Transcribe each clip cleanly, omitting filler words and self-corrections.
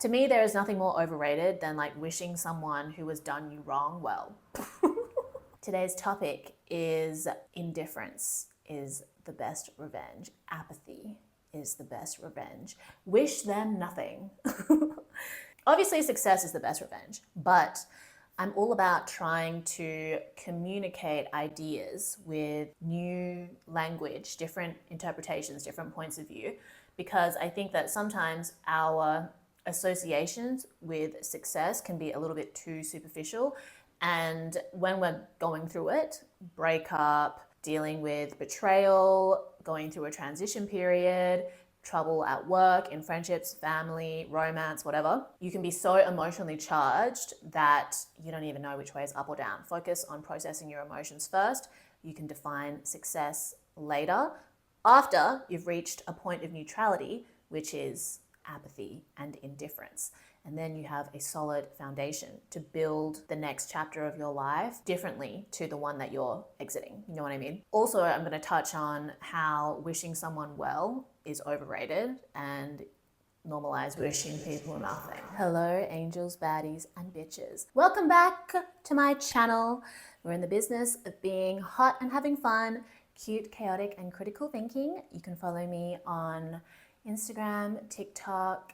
To me, there is nothing more overrated than like wishing someone who has done you wrong well. Today's topic is indifference is the best revenge. Apathy is the best revenge. Wish them nothing. Obviously, success is the best revenge, but I'm all about trying to communicate ideas with new language, different interpretations, different points of view, because I think that sometimes our associations with success can be a little bit too superficial. And when we're going through it, breakup, dealing with betrayal, going through a transition period, trouble at work, in friendships, family, romance, whatever, you can be so emotionally charged that you don't even know which way is up or down. Focus on processing your emotions first. You can define success later, after you've reached a point of neutrality, which is apathy and indifference. And then you have a solid foundation to build the next chapter of your life differently to the one that you're exiting. You know what I mean? Also, I'm going to touch on how wishing someone well is overrated and normalize wishing people nothing. Hello, angels, baddies, and bitches. Welcome back to my channel. We're in the business of being hot and having fun, cute, chaotic, and critical thinking. You can follow me on Instagram, TikTok,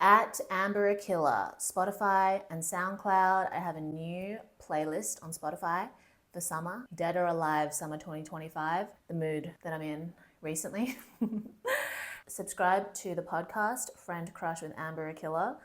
at Amber Killer, Spotify and SoundCloud. I have a new playlist on Spotify for summer, Dead or Alive Summer 2025, the mood that I'm in recently. Subscribe to the podcast, Friend Crush with Amber Killer,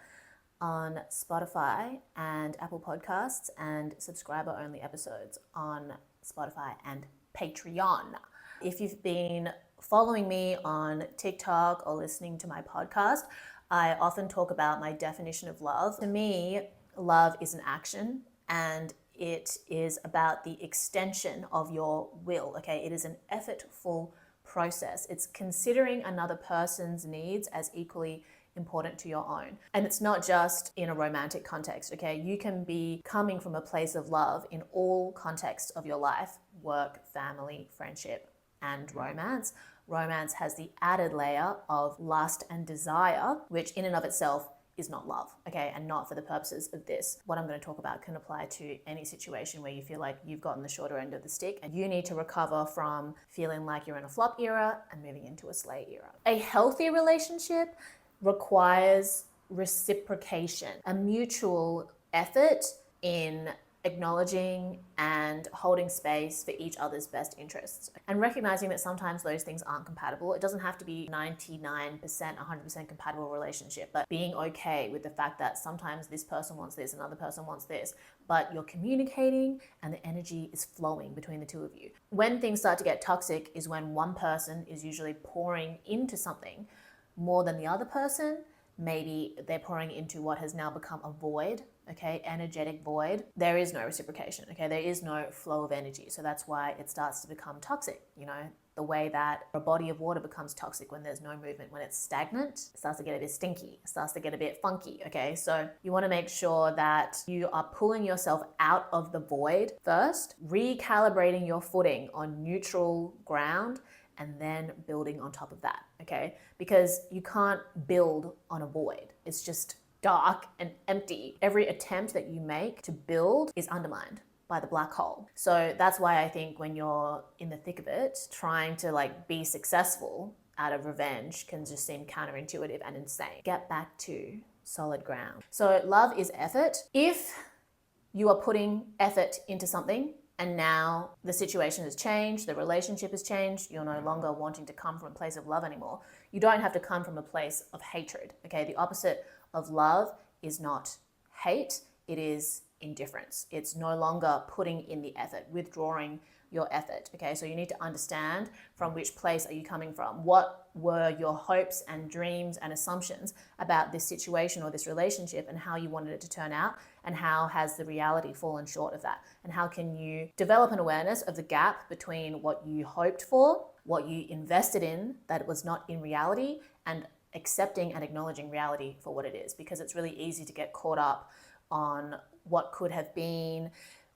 on Spotify and Apple Podcasts, and subscriber-only episodes on Spotify and Patreon. If you've been following me on TikTok or listening to my podcast, I often talk about my definition of love. To me, love is an action, and it is about the extension of your will, okay? It is an effortful process. It's considering another person's needs as equally important to your own. And it's not just in a romantic context, okay? You can be coming from a place of love in all contexts of your life: work, family, friendship, and romance. Romance has the added layer of lust and desire, which in and of itself is not love, okay, and not for the purposes of this. What I'm going to talk about can apply to any situation where you feel like you've gotten the shorter end of the stick and you need to recover from feeling like you're in a flop era and moving into a slay era. A healthy relationship requires reciprocation, a mutual effort in acknowledging and holding space for each other's best interests, and recognizing that sometimes those things aren't compatible. It doesn't have to be 99%, 100% compatible relationship, but being okay with the fact that sometimes this person wants this, another person wants this, but you're communicating and the energy is flowing between the two of you. When things start to get toxic is when one person is usually pouring into something more than the other person. Maybe they're pouring into what has now become a void, okay, energetic void. There is no reciprocation, okay, there is no flow of energy. So that's why it starts to become toxic, you know, the way that a body of water becomes toxic when there's no movement. When it's stagnant, it starts to get a bit stinky, it starts to get a bit funky, okay? So you want to make sure that you are pulling yourself out of the void first, recalibrating your footing on neutral ground, and then building on top of that, okay? Because you can't build on a void. It's just dark and empty. Every attempt that you make to build is undermined by the black hole. So that's why I think when you're in the thick of it, trying to like be successful out of revenge can just seem counterintuitive and insane. Get back to solid ground. So love is effort. If you are putting effort into something, and now the situation has changed, the relationship has changed, you're no longer wanting to come from a place of love anymore. You don't have to come from a place of hatred, okay? The opposite of love is not hate, it is indifference. It's no longer putting in the effort, withdrawing your effort, okay? So you need to understand from which place are you coming from. What were your hopes and dreams and assumptions about this situation or this relationship, and how you wanted it to turn out, and how has the reality fallen short of that? And how can you develop an awareness of the gap between what you hoped for, what you invested in that was not in reality, and accepting and acknowledging reality for what it is? Because it's really easy to get caught up on what could have been,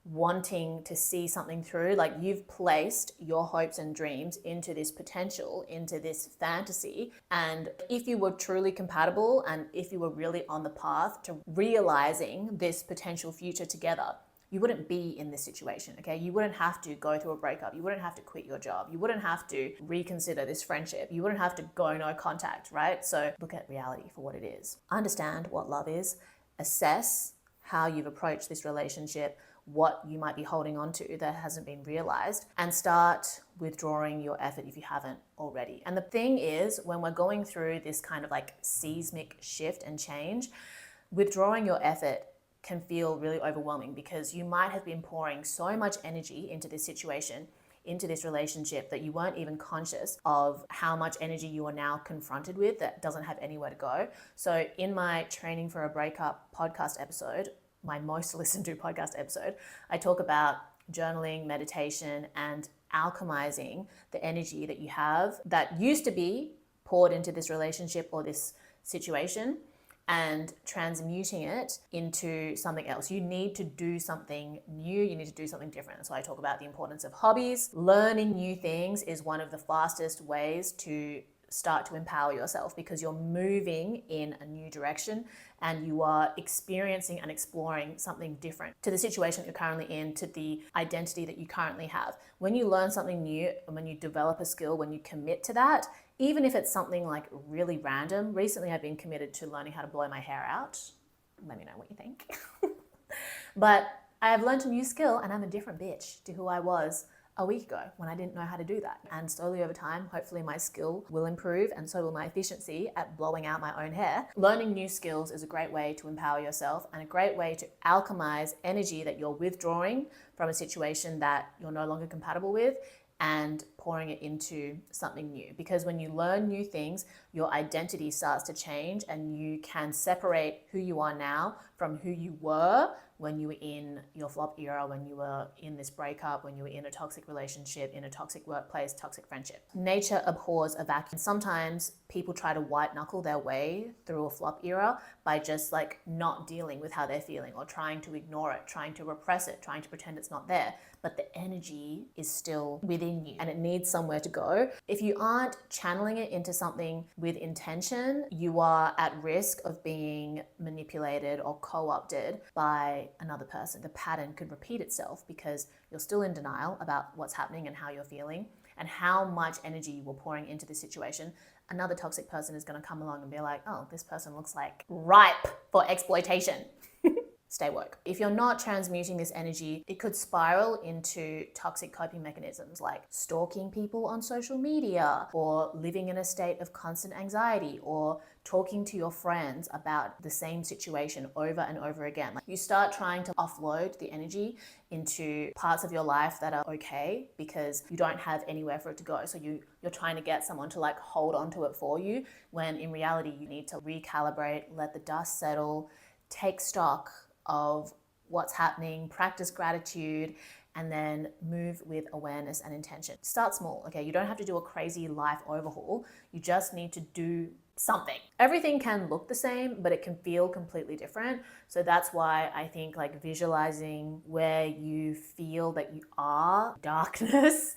wanting to see something through. Like you've placed your hopes and dreams into this potential, into this fantasy. And if you were truly compatible and if you were really on the path to realizing this potential future together, you wouldn't be in this situation, okay? You wouldn't have to go through a breakup. You wouldn't have to quit your job. You wouldn't have to reconsider this friendship. You wouldn't have to go no contact, right? So look at reality for what it is. Understand what love is. Assess how you've approached this relationship, what you might be holding on to that hasn't been realized, and start withdrawing your effort if you haven't already. And the thing is, when we're going through this kind of like seismic shift and change, withdrawing your effort can feel really overwhelming because you might have been pouring so much energy into this situation, into this relationship, that you weren't even conscious of how much energy you are now confronted with that doesn't have anywhere to go. So in my Training for a Breakup podcast episode, my most listened to podcast episode, I talk about journaling, meditation, and alchemizing the energy that you have that used to be poured into this relationship or this situation, and transmuting it into something else. You need to do something new. You need to do something different. So I talk about the importance of hobbies. Learning new things is one of the fastest ways to start to empower yourself, because you're moving in a new direction and you are experiencing and exploring something different to the situation you're currently in, to the identity that you currently have. When you learn something new and when you develop a skill, when you commit to that, even if it's something like really random. Recently, I've been committed to learning how to blow my hair out. Let me know what you think. But I have learned a new skill and I'm a different bitch to who I was a week ago when I didn't know how to do that. And slowly over time, hopefully my skill will improve and so will my efficiency at blowing out my own hair. Learning new skills is a great way to empower yourself and a great way to alchemize energy that you're withdrawing from a situation that you're no longer compatible with and pouring it into something new. Because when you learn new things, your identity starts to change and you can separate who you are now from who you were when you were in your flop era, when you were in this breakup, when you were in a toxic relationship, in a toxic workplace, toxic friendship. Nature abhors a vacuum. Sometimes people try to white knuckle their way through a flop era by just like not dealing with how they're feeling or trying to ignore it, trying to repress it, trying to pretend it's not there. But the energy is still within you and it needs somewhere to go. If you aren't channeling it into something with intention, you are at risk of being manipulated or co-opted by another person. The pattern could repeat itself because you're still in denial about what's happening and how you're feeling and how much energy you were pouring into the situation. Another toxic person is going to come along and be like, oh, this person looks like ripe for exploitation. Stay woke. If you're not transmuting this energy, it could spiral into toxic coping mechanisms like stalking people on social media or living in a state of constant anxiety or talking to your friends about the same situation over and over again. Like you start trying to offload the energy into parts of your life that are okay because you don't have anywhere for it to go. So you're trying to get someone to like hold onto it for you, when in reality you need to recalibrate, let the dust settle, take stock of what's happening, practice gratitude, and then move with awareness and intention. Start small, okay? You don't have to do a crazy life overhaul. You just need to do something. Everything can look the same, but it can feel completely different. So that's why I think like visualizing where you feel that you are, darkness,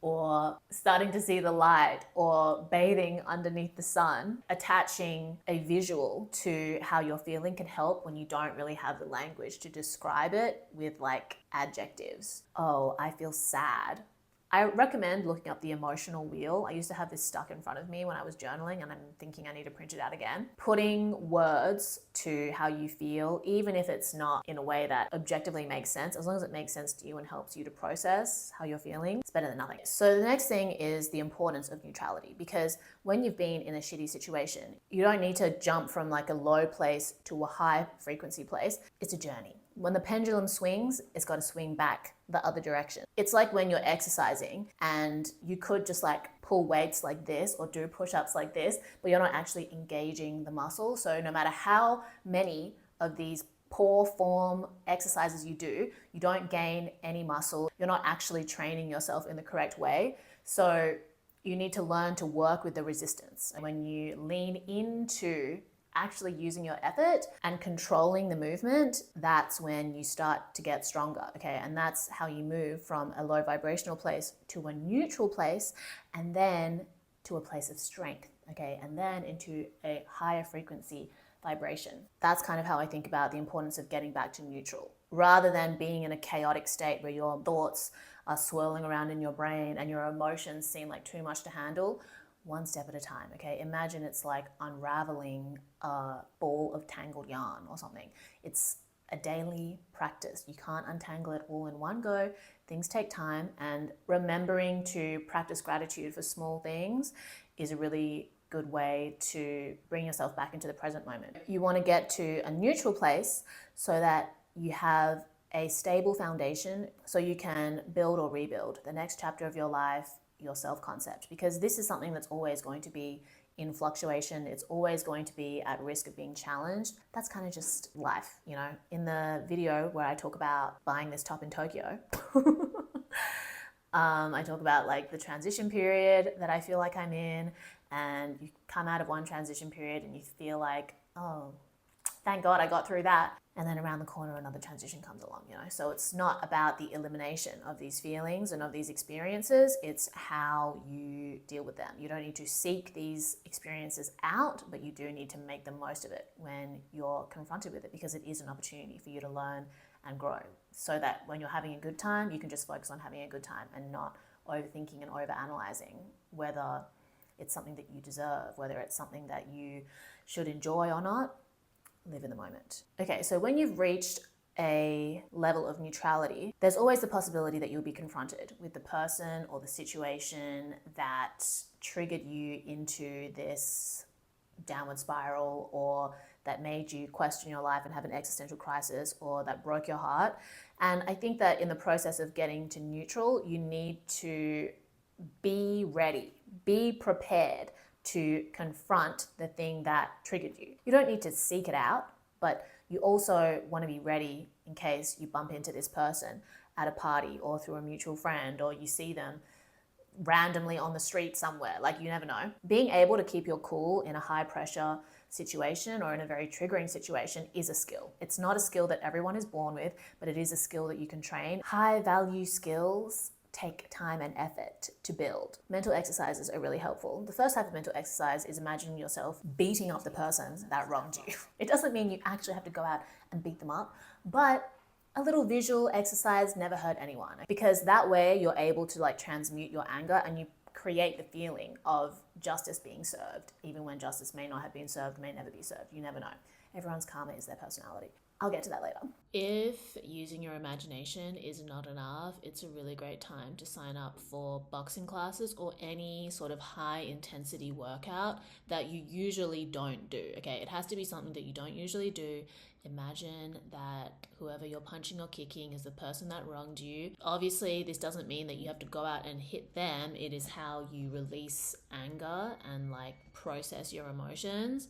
or starting to see the light, or bathing underneath the sun, attaching a visual to how you're feeling can help when you don't really have the language to describe it with like adjectives. Oh, I feel sad. I recommend looking up the emotional wheel. I used to have this stuck in front of me when I was journaling and I'm thinking I need to print it out again. Putting words to how you feel, even if it's not in a way that objectively makes sense, as long as it makes sense to you and helps you to process how you're feeling, it's better than nothing. So the next thing is the importance of neutrality, because when you've been in a shitty situation, you don't need to jump from like a low place to a high frequency place. It's a journey. When the pendulum swings, it's got to swing back the other direction. It's like when you're exercising and you could just like pull weights like this or do push-ups like this, but you're not actually engaging the muscle. So no matter how many of these poor form exercises you do, you don't gain any muscle. You're not actually training yourself in the correct way. So you need to learn to work with the resistance. And when you lean into actually using your effort and controlling the movement, that's when you start to get stronger, okay? And that's how you move from a low vibrational place to a neutral place, and then to a place of strength, okay? And then into a higher frequency vibration. That's kind of how I think about the importance of getting back to neutral, rather than being in a chaotic state where your thoughts are swirling around in your brain and your emotions seem like too much to handle. One step at a time, okay? Imagine it's like unraveling a ball of tangled yarn or something. It's a daily practice. You can't untangle it all in one go. Things take time, and remembering to practice gratitude for small things is a really good way to bring yourself back into the present moment. You want to get to a neutral place so that you have a stable foundation so you can build or rebuild the next chapter of your life, your self-concept, because this is something that's always going to be in fluctuation. It's always going to be at risk of being challenged. That's kind of just life, you know. In the video where I talk about buying this top in Tokyo, I talk about like the transition period that I feel like I'm in, and you come out of one transition period and you feel like, oh, thank God I got through that. And then around the corner, another transition comes along, you know? So it's not about the elimination of these feelings and of these experiences. It's how you deal with them. You don't need to seek these experiences out, but you do need to make the most of it when you're confronted with it, because it is an opportunity for you to learn and grow, so that when you're having a good time, you can just focus on having a good time and not overthinking and overanalyzing whether it's something that you deserve, whether it's something that you should enjoy or not. Live in the moment. Okay, so when you've reached a level of neutrality, there's always the possibility that you'll be confronted with the person or the situation that triggered you into this downward spiral, or that made you question your life and have an existential crisis, or that broke your heart. And I think that in the process of getting to neutral, you need to be ready, be prepared to confront the thing that triggered you. You don't need to seek it out, but you also want to be ready in case you bump into this person at a party or through a mutual friend, or you see them randomly on the street somewhere. Like, you never know. Being able to keep your cool in a high pressure situation or in a very triggering situation is a skill. It's not a skill that everyone is born with, but it is a skill that you can train. High value skills take time and effort to build. Mental exercises are really helpful. The first type of mental exercise is imagining yourself beating up the person that wronged you. It doesn't mean you actually have to go out and beat them up, but a little visual exercise never hurt anyone, because that way you're able to like transmute your anger and you create the feeling of justice being served, even when justice may not have been served, may never be served. You never know. Everyone's karma is their personality. I'll get to that later. If using your imagination is not enough, it's a really great time to sign up for boxing classes or any sort of high intensity workout that you usually don't do. Okay, it has to be something that you don't usually do. Imagine that whoever you're punching or kicking is the person that wronged you. Obviously, this doesn't mean that you have to go out and hit them. It is how you release anger and like process your emotions.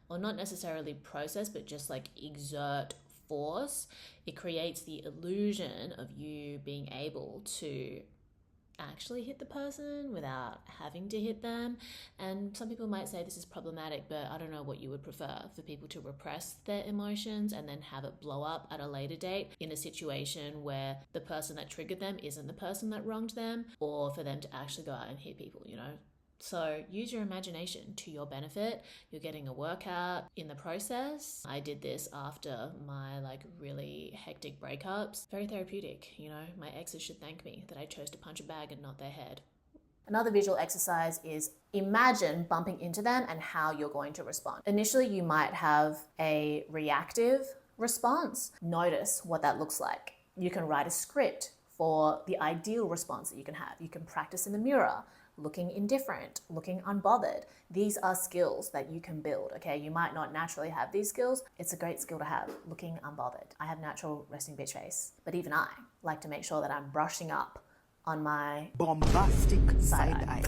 Or not necessarily process, but just like exert force. It creates the illusion of you being able to actually hit the person without having to hit them. And some people might say this is problematic, but I don't know what you would prefer, for people to repress their emotions and then have it blow up at a later date in a situation where the person that triggered them isn't the person that wronged them, or for them to actually go out and hit people, you know? So use your imagination to your benefit. You're getting a workout in the process. I did this after my like really hectic breakups. Very therapeutic, you know. My exes should thank me that I chose to punch a bag and not their head. Another visual exercise is imagine bumping into them and how you're going to respond. Initially, you might have a reactive response. Notice what that looks like. You can write a script for the ideal response that you can have. You can practice in the mirror, looking indifferent, looking unbothered. These are skills that you can build, okay? You might not naturally have these skills. It's a great skill to have, looking unbothered. I have natural resting bitch face, but even I like to make sure that I'm brushing up on my bombastic side eye.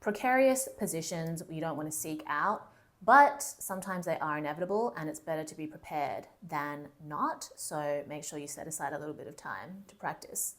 Precarious positions you don't want to seek out, but sometimes they are inevitable, and it's better to be prepared than not. So make sure you set aside a little bit of time to practice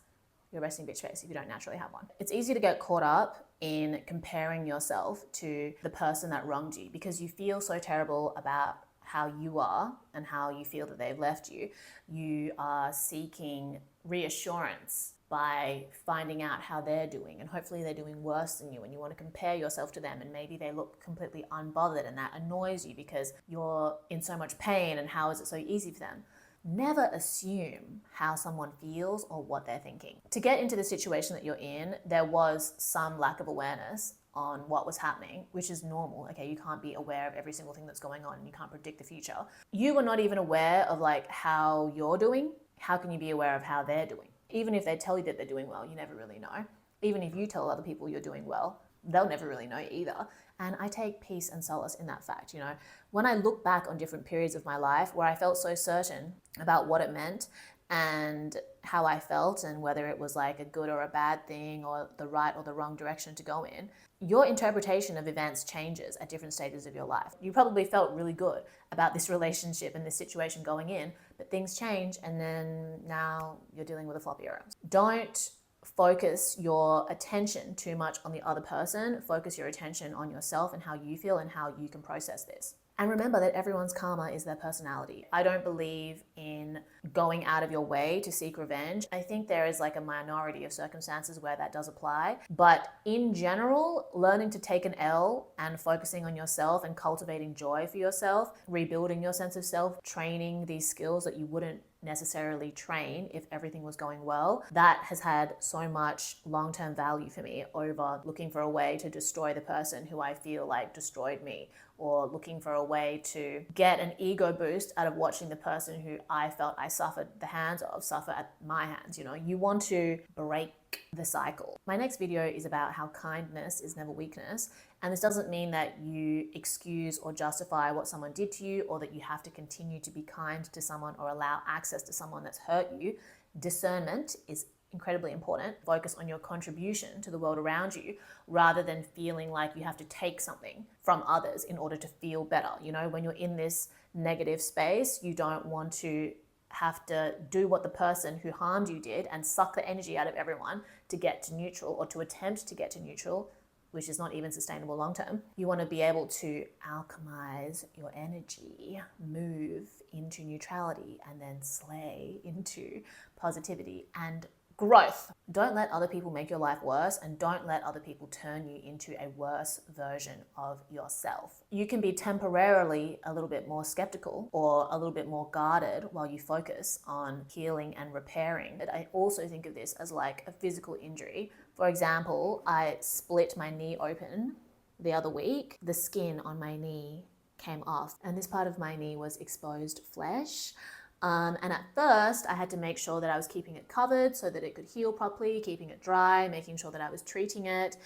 your resting bitch face if you don't naturally have one. It's easy to get caught up in comparing yourself to the person that wronged you because you feel so terrible about how you are and how you feel that they've left you. You are seeking reassurance by finding out how they're doing, and hopefully they're doing worse than you, and you want to compare yourself to them, and maybe they look completely unbothered, and that annoys you because you're in so much pain, and how is it so easy for them? Never assume how someone feels or what they're thinking. To get into the situation that you're in, there was some lack of awareness on what was happening, which is normal. Okay, you can't be aware of every single thing that's going on and you can't predict the future. You were not even aware of like how you're doing. How can you be aware of how they're doing? Even if they tell you that they're doing well, you never really know. Even if you tell other people you're doing well, they'll never really know either. And I take peace and solace in that fact. You know, when I look back on different periods of my life where I felt so certain about what it meant and how I felt and whether it was like a good or a bad thing or the right or the wrong direction to go in, your interpretation of events changes at different stages of your life. You probably felt really good about this relationship and this situation going in, but things change and then now you're dealing with a floppy arms. Don't focus your attention too much on the other person. Focus your attention on yourself and how you feel and how you can process this. And remember that everyone's karma is their personality. I don't believe in going out of your way to seek revenge. I think there is like a minority of circumstances where that does apply. But in general, learning to take an L and focusing on yourself and cultivating joy for yourself, rebuilding your sense of self, training these skills that you wouldn't necessarily train if everything was going well, that has had so much long-term value for me over looking for a way to destroy the person who I feel like destroyed me, or looking for a way to get an ego boost out of watching the person who I felt I suffered the hands of suffer at my hands. You know, you want to break the cycle. My next video is about how kindness is never weakness. And this doesn't mean that you excuse or justify what someone did to you, or that you have to continue to be kind to someone or allow access to someone that's hurt you. Discernment is incredibly important. Focus on your contribution to the world around you rather than feeling like you have to take something from others in order to feel better. You know, when you're in this negative space, you don't want to have to do what the person who harmed you did and suck the energy out of everyone to get to neutral, or to attempt to get to neutral, which is not even sustainable long term. You want to be able to alchemize your energy, move into neutrality, and then slay into positivity and growth. Don't let other people make your life worse, and don't let other people turn you into a worse version of yourself. You can be temporarily a little bit more skeptical or a little bit more guarded while you focus on healing and repairing. But I also think of this as like a physical injury. For example, I split my knee open the other week. The skin on my knee came off, and this part of my knee was exposed flesh. And at first I had to make sure that I was keeping it covered so that it could heal properly, keeping it dry, making sure that I was treating it.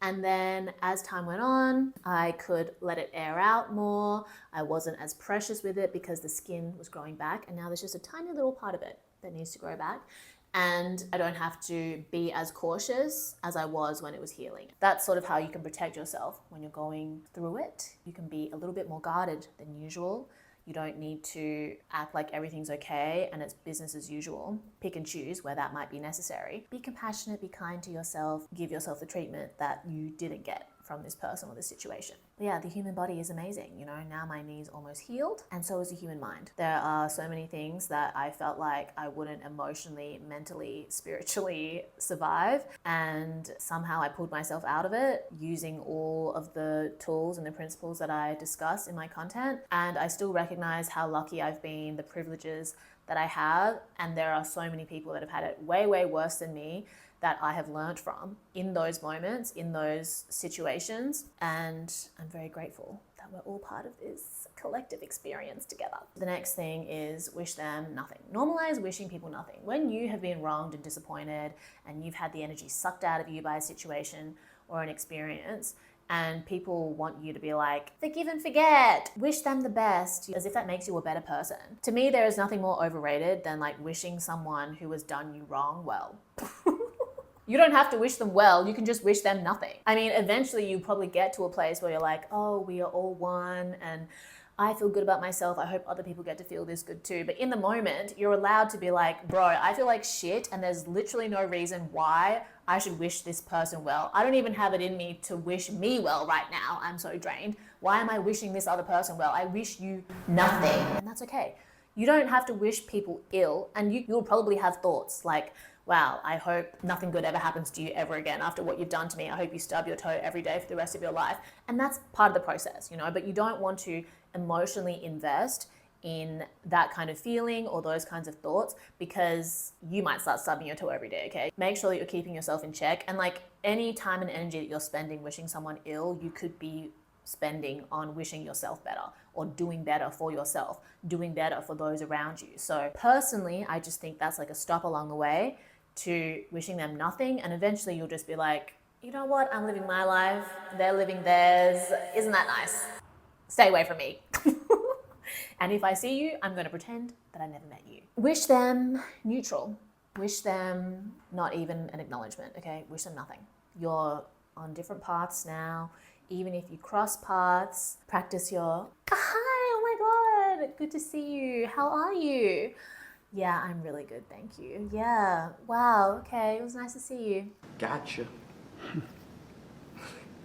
And then as time went on, I could let it air out more. I wasn't as precious with it because the skin was growing back, and now there's just a tiny little part of it that needs to grow back. And I don't have to be as cautious as I was when it was healing. That's sort of how you can protect yourself when you're going through it. You can be a little bit more guarded than usual. You don't need to act like everything's okay and it's business as usual. Pick and choose where that might be necessary. Be compassionate, be kind to yourself, give yourself the treatment that you didn't get from this person or this situation. But yeah, the human body is amazing. You know, now my knee's almost healed, and so is the human mind. There are so many things that I felt like I wouldn't emotionally, mentally, spiritually survive, and somehow I pulled myself out of it using all of the tools and the principles that I discuss in my content. And I still recognize how lucky I've been, the privileges that I have, and there are so many people that have had it way, way worse than me that I have learned from in those moments, in those situations. And I'm very grateful that we're all part of this collective experience together. The next thing is wish them nothing. Normalize wishing people nothing. When you have been wronged and disappointed and you've had the energy sucked out of you by a situation or an experience, and people want you to be like, forgive and forget, wish them the best, as if that makes you a better person. To me, there is nothing more overrated than like wishing someone who has done you wrong well. You don't have to wish them well, you can just wish them nothing. I mean, eventually you probably get to a place where you're like, oh, we are all one, and I feel good about myself. I hope other people get to feel this good too. But in the moment, you're allowed to be like, bro, I feel like shit and there's literally no reason why I should wish this person well. I don't even have it in me to wish me well right now. I'm so drained. Why am I wishing this other person well? I wish you nothing. And that's okay. You don't have to wish people ill, and you'll probably have thoughts like, wow, I hope nothing good ever happens to you ever again after what you've done to me. I hope you stub your toe every day for the rest of your life. And that's part of the process, but you don't want to emotionally invest in that kind of feeling or those kinds of thoughts, because you might start stubbing your toe every day, okay? Make sure that you're keeping yourself in check, and like any time and energy that you're spending wishing someone ill, you could be spending on wishing yourself better or doing better for yourself, doing better for those around you. So personally, I just think that's like a stop along the way to wishing them nothing, and eventually you'll just be like, you know what, I'm living my life, they're living theirs, isn't that nice? Stay away from me. And if I see you, I'm going to pretend that I never met you. Wish them neutral. Wish them not even an acknowledgement, okay? Wish them nothing. You're on different paths now. Even if you cross paths, practice your, hi, oh my God, good to see you. How are you? Yeah, I'm really good, thank you. Yeah, wow, okay, it was nice to see you. Gotcha.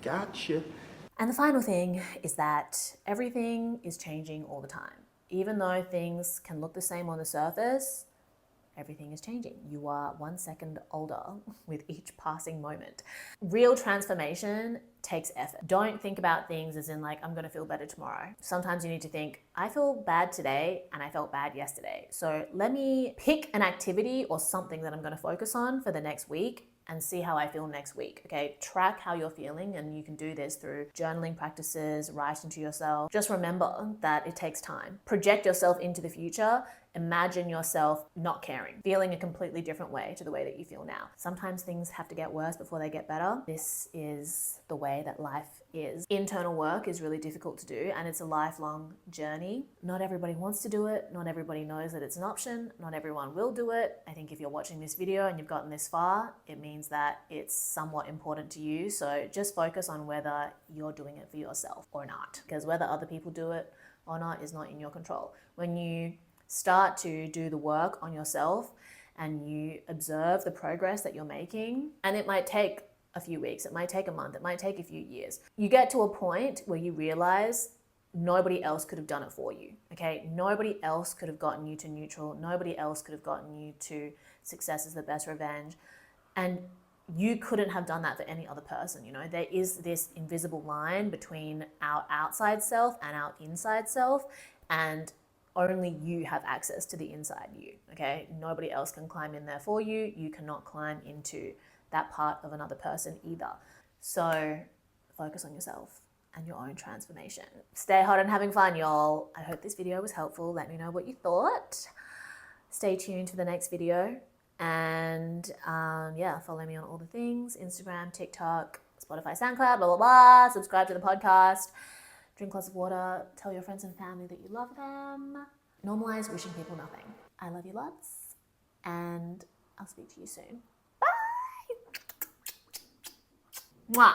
Gotcha. And the final thing is that everything is changing all the time. Even though things can look the same on the surface, everything is changing. You are 1 second older with each passing moment. Real transformation takes effort. Don't think about things as in like, I'm going to feel better tomorrow. Sometimes you need to think, I feel bad today and I felt bad yesterday. So let me pick an activity or something that I'm going to focus on for the next week and see how I feel next week, okay? Track how you're feeling, and you can do this through journaling practices, writing to yourself. Just remember that it takes time. Project yourself into the future. Imagine yourself not caring, feeling a completely different way to the way that you feel now. Sometimes things have to get worse before they get better. This is the way that life is. Internal work is really difficult to do, and it's a lifelong journey. Not everybody wants to do it. Not everybody knows that it's an option. Not everyone will do it. I think if you're watching this video and you've gotten this far, it means that it's somewhat important to you. So just focus on whether you're doing it for yourself or not, because whether other people do it or not is not in your control. When you start to do the work on yourself and you observe the progress that you're making, and it might take a few weeks, it might take a month, it might take a few years, you get to a point where you realize nobody else could have done it for you, okay? Nobody else could have gotten you to neutral. Nobody else could have gotten you to success is the best revenge. And you couldn't have done that for any other person, There is this invisible line between our outside self and our inside self, and only you have access to the inside you, okay? Nobody else can climb in there for you. You cannot climb into that part of another person either. So focus on yourself and your own transformation. Stay hot and having fun, y'all. I hope this video was helpful. Let me know what you thought. Stay tuned for the next video. And follow me on all the things, Instagram, TikTok, Spotify, SoundCloud, blah, blah, blah. Subscribe to the podcast. Drink lots of water. Tell your friends and family that you love them. Normalize wishing people nothing. I love you lots, and I'll speak to you soon. Bye! Mwah!